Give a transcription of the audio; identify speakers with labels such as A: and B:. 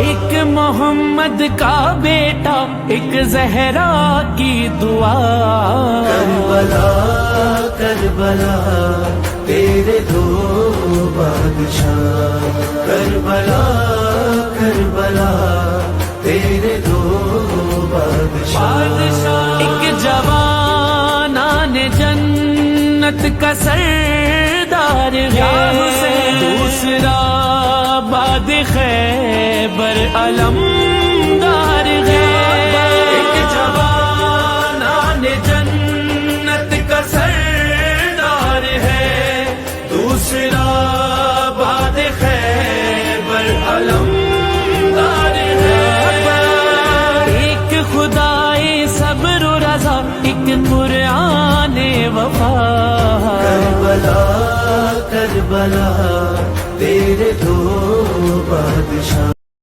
A: एक मोहम्मद का बेटा, एक जहरा की दुआ।
B: करबला करबला तेरे दो बादशाह, करबला करबला तेरे दो बादशाह।
A: एक जवान आने जन्नत का सरदार है, दूसरा बाद खैबर अलमदार है। एक जवान आने जन्नत का सरदार है, दूसरा बाद खैबर अलमदार है। एक खुदाए सब्र रज़ा, एक कुरान वफा।
B: करबला करबला तेरे दो बादशाह।